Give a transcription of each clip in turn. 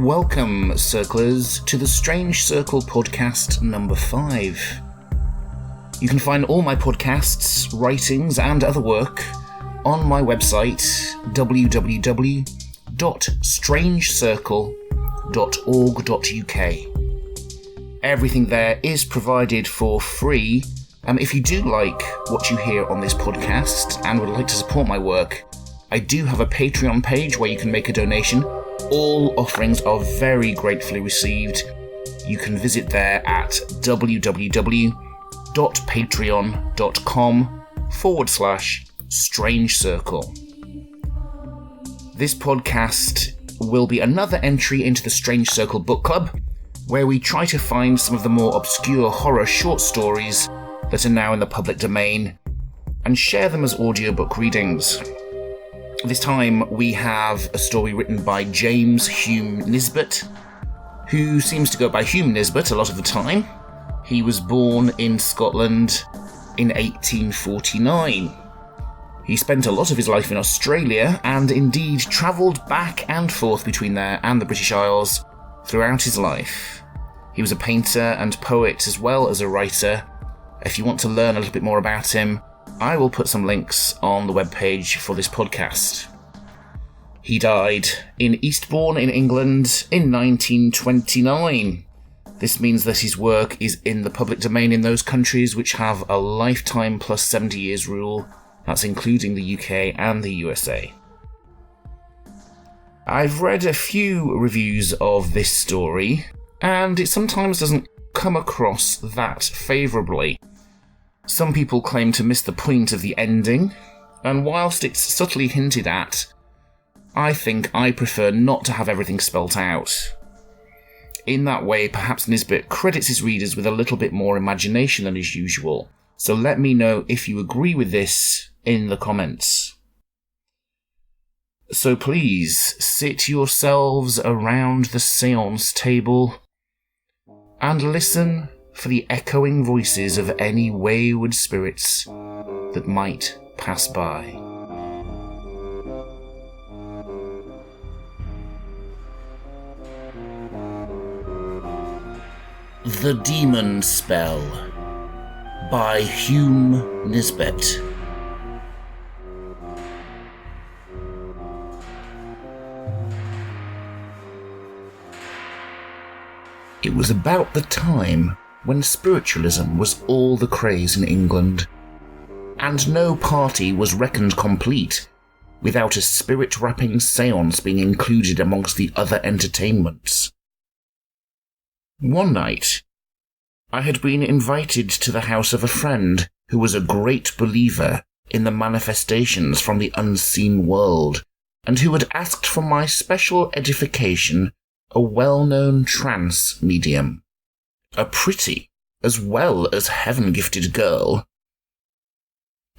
Welcome, Circlers, to the Strange Circle podcast number 5. You can find all my podcasts, writings, and other work on my website, www.strangecircle.org.uk. Everything there is provided for free. If you do like what you hear on this podcast and would like to support my work, I do have a Patreon page where you can make a donation. All offerings are very gratefully received. You can visit there at www.patreon.com/Strange Circle. This podcast will be another entry into the Strange Circle Book Club, where we try to find some of the more obscure horror short stories that are now in the public domain and share them as audiobook readings. This time we have a story written by James Hume Nisbet, who seems to go by Hume Nisbet a lot of the time. He was born in Scotland in 1849. He spent a lot of his life in Australia and indeed travelled back and forth between there and the British Isles throughout his life. He was a painter and poet as well as a writer. If you want to learn a little bit more about him, I will put some links on the webpage for this podcast. He died in Eastbourne in England in 1929. This means that his work is in the public domain in those countries which have a lifetime plus 70 years rule. That's including the UK and the USA. I've read a few reviews of this story, and it sometimes doesn't come across that favourably. Some people claim to miss the point of the ending, and whilst it's subtly hinted at, I think I prefer not to have everything spelt out. In that way, perhaps Nisbet credits his readers with a little bit more imagination than is usual, so let me know if you agree with this in the comments. So please, sit yourselves around the seance table and listen for the echoing voices of any wayward spirits that might pass by. The Demon Spell by Hume Nisbet. It was about the time when spiritualism was all the craze in England, and no party was reckoned complete without a spirit-wrapping seance being included amongst the other entertainments. One night, I had been invited to the house of a friend who was a great believer in the manifestations from the unseen world, and who had asked for my special edification a well-known trance medium. A pretty, as well as heaven-gifted girl.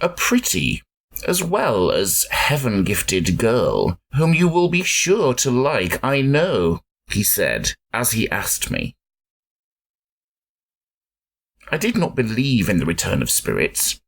A pretty, as well as heaven-gifted girl, whom you will be sure to like, I know, he said, as he asked me. I did not believe in the return of spirits,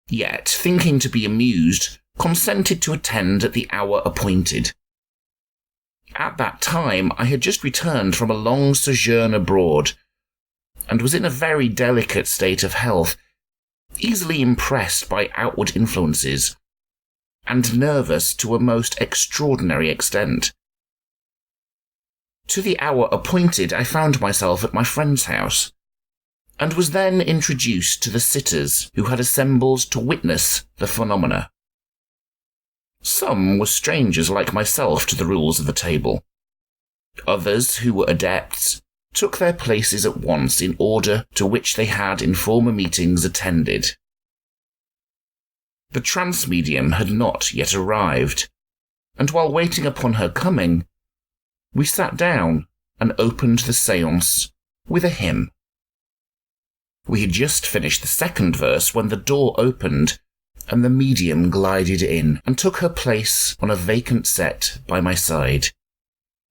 yet, thinking to be amused, consented to attend at the hour appointed. At that time, I had just returned from a long sojourn abroad, and was in a very delicate state of health, easily impressed by outward influences, and nervous to a most extraordinary extent. To the hour appointed, I found myself at my friend's house, and was then introduced to the sitters who had assembled to witness the phenomena. Some were strangers like myself to the rules of the table. Others, who were adepts, took their places at once in order to which they had in former meetings attended. The trance medium had not yet arrived, and while waiting upon her coming, we sat down and opened the seance with a hymn. We had just finished the second verse when the door opened and the medium glided in and took her place on a vacant set by my side,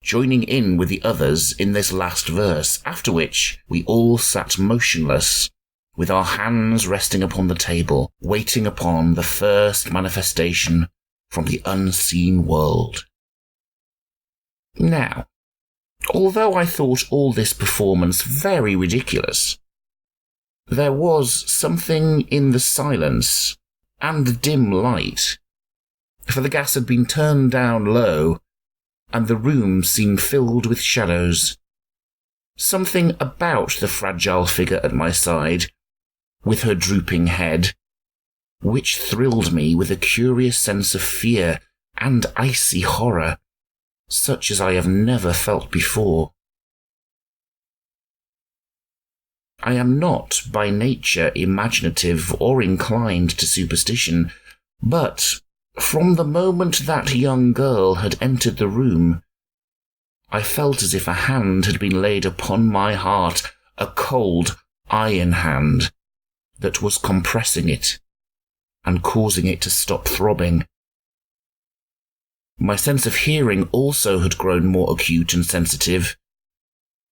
joining in with the others in this last verse, after which we all sat motionless, with our hands resting upon the table, waiting upon the first manifestation from the unseen world. Now, Although I thought all this performance very ridiculous, there was something in the silence and the dim light, for the gas had been turned down low, and the room seemed filled with shadows. Something about the fragile figure at my side, with her drooping head, which thrilled me with a curious sense of fear and icy horror, such as I have never felt before. I am not by nature imaginative or inclined to superstition, but from the moment that young girl had entered the room, I felt as if a hand had been laid upon my heart, a cold, iron hand, that was compressing it and causing it to stop throbbing. My sense of hearing also had grown more acute and sensitive,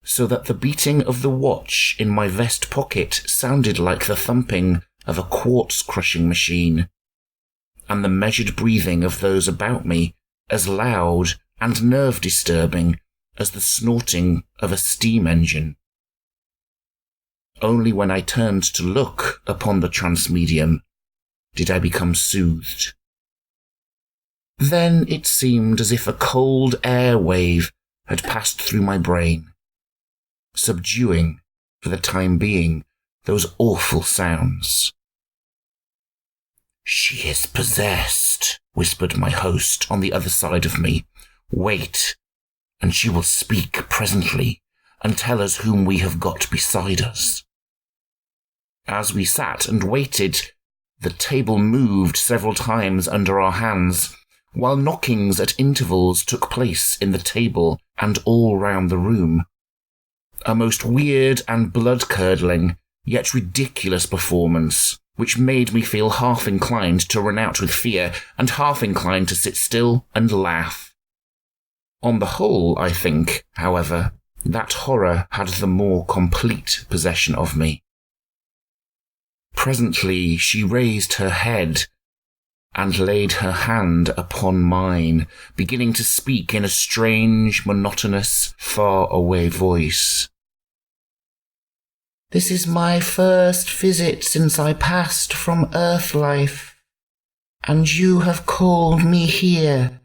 so that the beating of the watch in my vest pocket sounded like the thumping of a quartz-crushing machine, and the measured breathing of those about me as loud and nerve-disturbing as the snorting of a steam engine. Only when I turned to look upon the transmedium did I become soothed. Then it seemed as if a cold air wave had passed through my brain, subduing, for the time being, those awful sounds. "She is possessed," whispered my host on the other side of me. "Wait, and she will speak presently and tell us whom we have got beside us." As we sat and waited, the table moved several times under our hands, while knockings at intervals took place in the table and all round the room. A most weird and blood-curdling, yet ridiculous performance, which made me feel half inclined to run out with fear and half inclined to sit still and laugh. On the whole, I think, however, that horror had the more complete possession of me. Presently she raised her head and laid her hand upon mine, beginning to speak in a strange, monotonous, far-away voice. "This is my first visit since I passed from earth life, and you have called me here."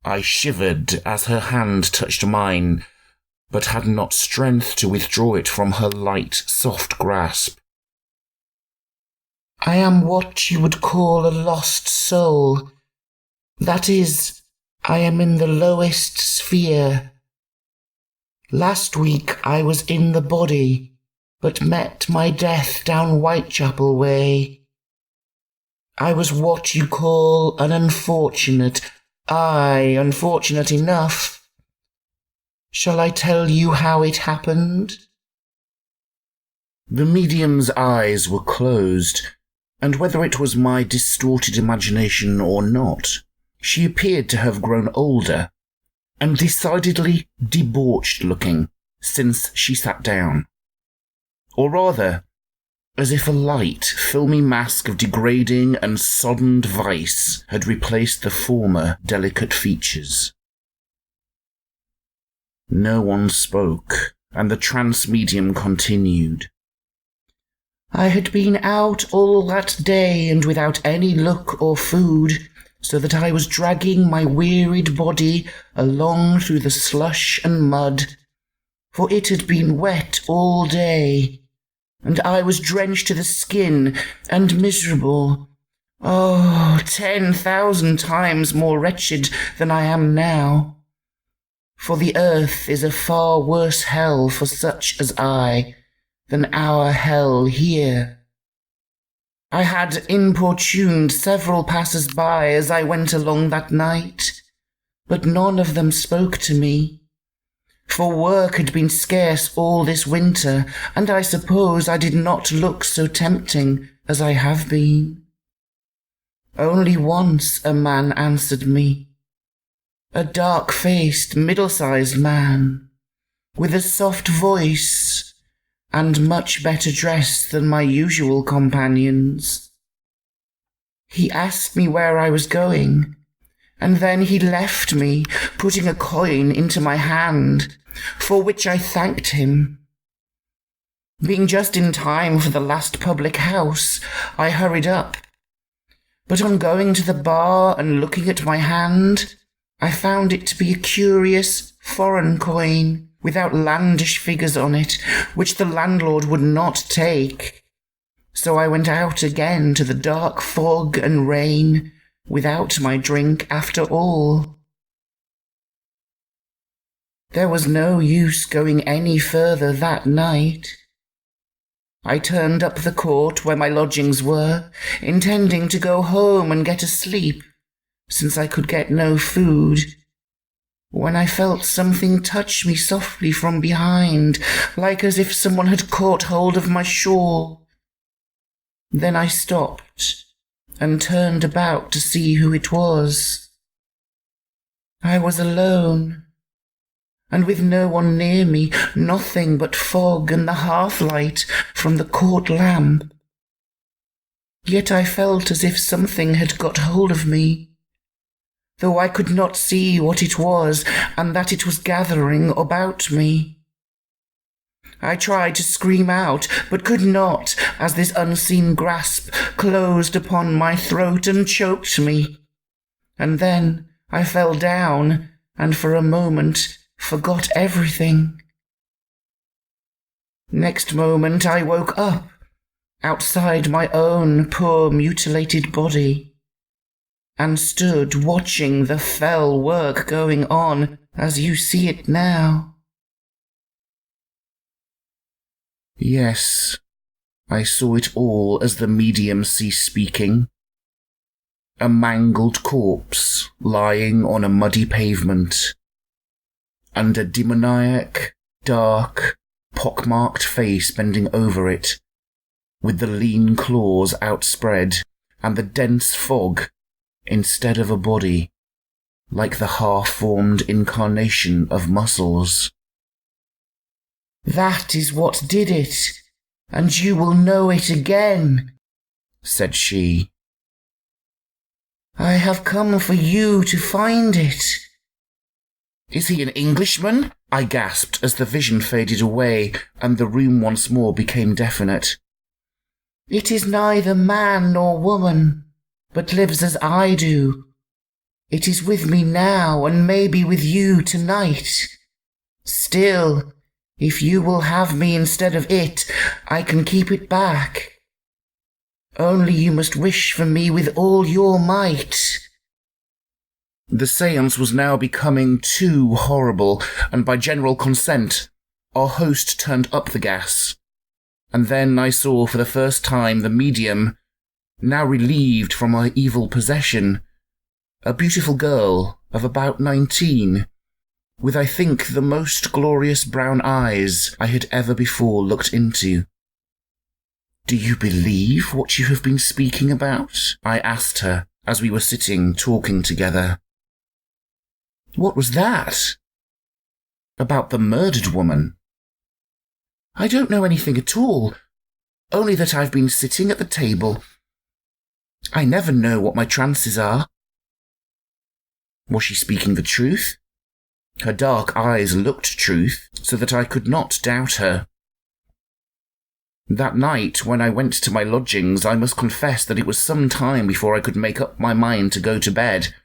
I shivered as her hand touched mine, but had not strength to withdraw it from her light, soft grasp. "I am what you would call a lost soul. That is, I am in the lowest sphere. Last week I was in the body, but met my death down Whitechapel way. I was what you call an unfortunate, unfortunate enough. Shall I tell you how it happened?" The medium's eyes were closed, and whether it was my distorted imagination or not, she appeared to have grown older and decidedly debauched-looking since she sat down. Or rather, as if a light, filmy mask of degrading and soddened vice had replaced the former delicate features. No one spoke, and the trance medium continued. "I had been out all that day and without any look or food, so that I was dragging my wearied body along through the slush and mud, for it had been wet all day, and I was drenched to the skin and miserable, 10,000 times more wretched than I am now. For the earth is a far worse hell for such as I than our hell here. I had importuned several passers-by as I went along that night, but none of them spoke to me, for work had been scarce all this winter, and I suppose I did not look so tempting as I have been. Only once a man answered me, a dark-faced, middle-sized man, with a soft voice, and much better dressed than my usual companions. He asked me where I was going, and then he left me, putting a coin into my hand, for which I thanked him. Being just in time for the last public house, I hurried up. But on going to the bar and looking at my hand, I found it to be a curious foreign coin, with outlandish figures on it, which the landlord would not take. So I went out again to the dark fog and rain, without my drink after all. There was no use going any further that night. I turned up the court where my lodgings were, intending to go home and get a sleep, since I could get no food, when I felt something touch me softly from behind, like as if someone had caught hold of my shawl. Then I stopped and turned about to see who it was. I was alone, and with no one near me, nothing but fog and the half-light from the court lamp. Yet I felt as if something had got hold of me, though I could not see what it was and that it was gathering about me. I tried to scream out, but could not, as this unseen grasp closed upon my throat and choked me. And then I fell down, and for a moment forgot everything. Next moment I woke up, outside my own poor mutilated body, and stood watching the fell work going on as you see it now. Yes, I saw it all as the medium ceased speaking. A mangled corpse lying on a muddy pavement, and a demoniac, dark, pockmarked face bending over it, with the lean claws outspread and the dense fog instead of a body, like the half-formed incarnation of muscles. "That is what did it, and you will know it again," said she. "I have come for you to find it." "Is he an Englishman?" I gasped as the vision faded away and the room once more became definite. "It is neither man nor woman, but lives as I do. It is with me now and may be with you tonight. Still, if you will have me instead of it, I can keep it back. Only you must wish for me with all your might." The seance was now becoming too horrible, and by general consent, our host turned up the gas. And then I saw for the first time the medium, now relieved from her evil possession, a beautiful girl of about 19, with I think the most glorious brown eyes I had ever before looked into. "Do you believe what you have been speaking about?" I asked her as we were sitting talking together. "What was that?" "About the murdered woman." "I don't know anything at all, only that I've been sitting at the table. I never know what my trances are." Was she speaking the truth? Her dark eyes looked truth, so that I could not doubt her. That night, when I went to my lodgings, I must confess that it was some time before I could make up my mind to go to bed.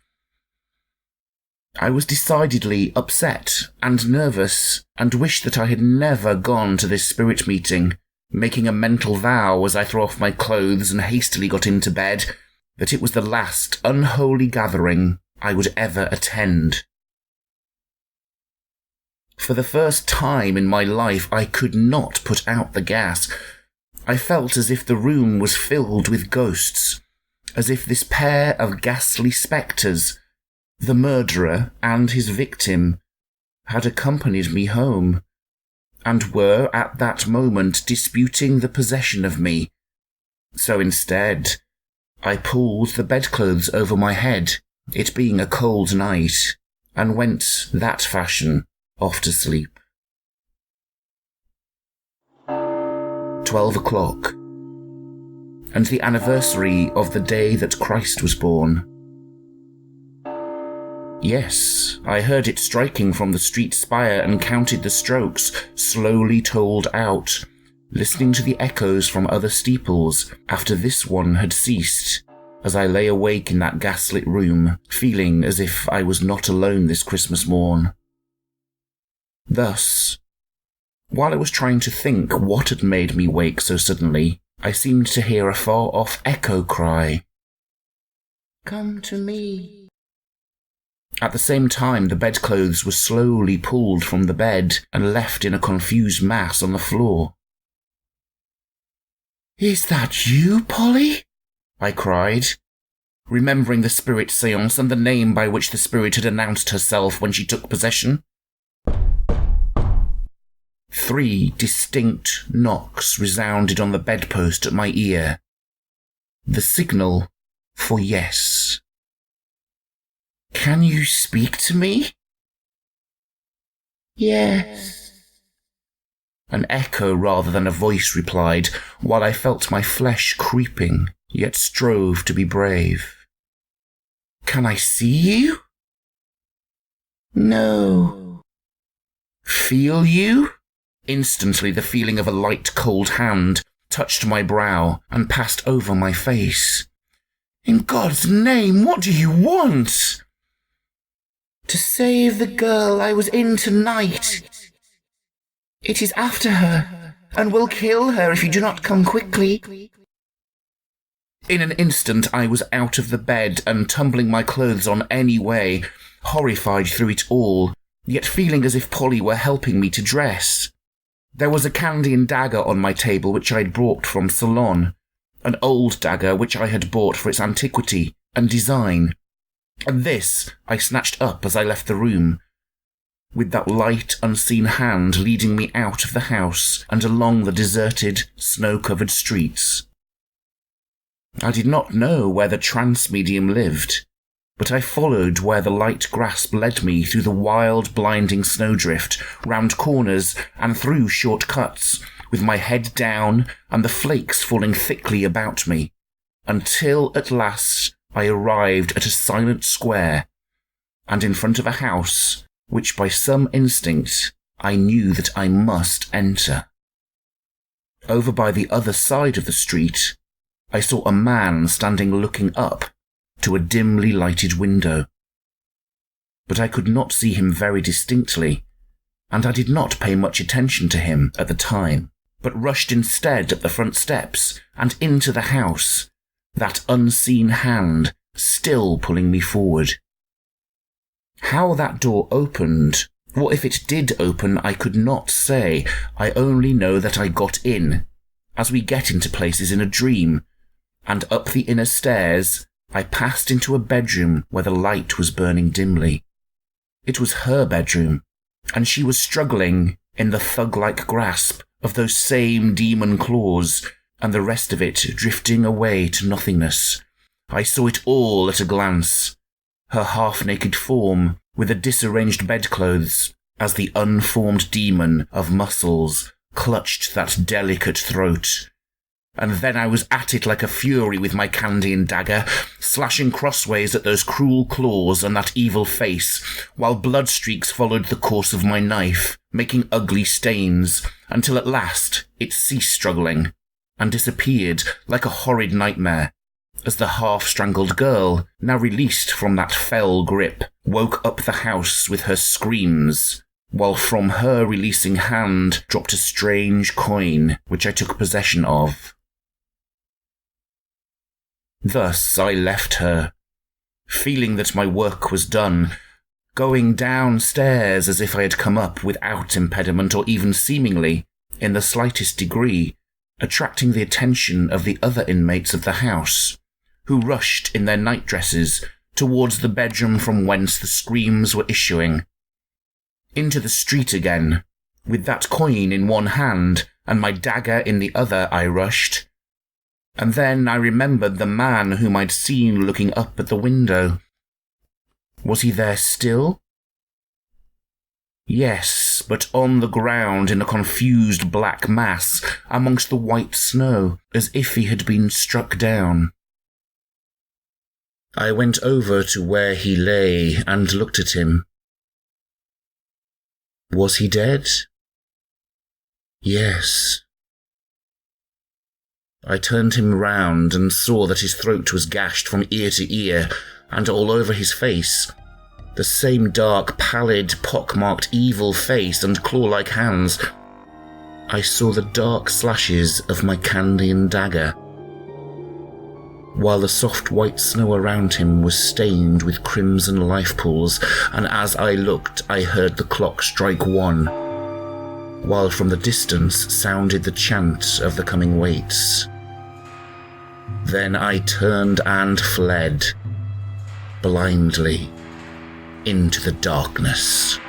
I was decidedly upset and nervous, and wished that I had never gone to this spirit meeting, making a mental vow as I threw off my clothes and hastily got into bed, that it was the last unholy gathering I would ever attend. For the first time in my life, I could not put out the gas. I felt as if the room was filled with ghosts, as if this pair of ghastly spectres, the murderer and his victim, had accompanied me home, and were at that moment disputing the possession of me. So instead, I pulled the bedclothes over my head, it being a cold night, and went that fashion off to sleep. 12 o'clock, and the anniversary of the day that Christ was born. Yes, I heard it striking from the street spire and counted the strokes, slowly tolled out, listening to the echoes from other steeples after this one had ceased, as I lay awake in that gaslit room, feeling as if I was not alone this Christmas morn. Thus, while I was trying to think what had made me wake so suddenly, I seemed to hear a far-off echo cry, "Come to me." At the same time, the bedclothes were slowly pulled from the bed and left in a confused mass on the floor. "Is that you, Polly?" I cried, remembering the spirit seance and the name by which the spirit had announced herself when she took possession. 3 distinct knocks resounded on the bedpost at my ear. The signal for yes. "Can you speak to me?" "Yes." An echo rather than a voice replied, while I felt my flesh creeping, yet strove to be brave. "Can I see you?" "No." "Feel you?" Instantly, the feeling of a light, cold hand touched my brow and passed over my face. "In God's name, what do you want?" "To save the girl I was in tonight. It is after her, and will kill her if you do not come quickly." In an instant, I was out of the bed and tumbling my clothes on any way, horrified through it all, yet feeling as if Polly were helping me to dress. There was a Candian dagger on my table which I had brought from Ceylon, an old dagger which I had bought for its antiquity and design, and this I snatched up as I left the room, with that light, unseen hand leading me out of the house and along the deserted, snow-covered streets. I did not know where the trance medium lived, but I followed where the light grasp led me through the wild, blinding snowdrift, round corners and through short cuts, with my head down and the flakes falling thickly about me, until at last I arrived at a silent square, and in front of a house which by some instinct I knew that I must enter. Over by the other side of the street, I saw a man standing looking up to a dimly lighted window. But I could not see him very distinctly, and I did not pay much attention to him at the time, but rushed instead up the front steps and into the house, that unseen hand still pulling me forward. How that door opened, or if it did open, I could not say. I only know that I got in, as we get into places in a dream, and up the inner stairs I passed into a bedroom where the light was burning dimly. It was her bedroom, and she was struggling in the thug-like grasp of those same demon claws, and the rest of it drifting away to nothingness. I saw it all at a glance. Her half-naked form with the disarranged bedclothes, as the unformed demon of muscles clutched that delicate throat. And then I was at it like a fury with my Candian dagger, slashing crossways at those cruel claws and that evil face, while blood streaks followed the course of my knife, making ugly stains, until at last it ceased struggling, and disappeared like a horrid nightmare, as the half-strangled girl, now released from that fell grip, woke up the house with her screams, while from her releasing hand dropped a strange coin which I took possession of. Thus I left her, feeling that my work was done, going downstairs as if I had come up without impediment or even seemingly, in the slightest degree, attracting the attention of the other inmates of the house, who rushed in their nightdresses towards the bedroom from whence the screams were issuing. Into the street again, with that coin in one hand and my dagger in the other, I rushed. And then I remembered the man whom I'd seen looking up at the window. Was he there still? Yes, but on the ground in a confused black mass amongst the white snow, as if he had been struck down. I went over to where he lay and looked at him. Was he dead? Yes. I turned him round and saw that his throat was gashed from ear to ear, and all over his face. The same dark, pallid, pock-marked, evil face and claw-like hands. I saw the dark slashes of my Candian dagger, while the soft white snow around him was stained with crimson life pools, and as I looked I heard the clock strike 1, while from the distance sounded the chant of the coming waits. Then I turned and fled, blindly, into the darkness.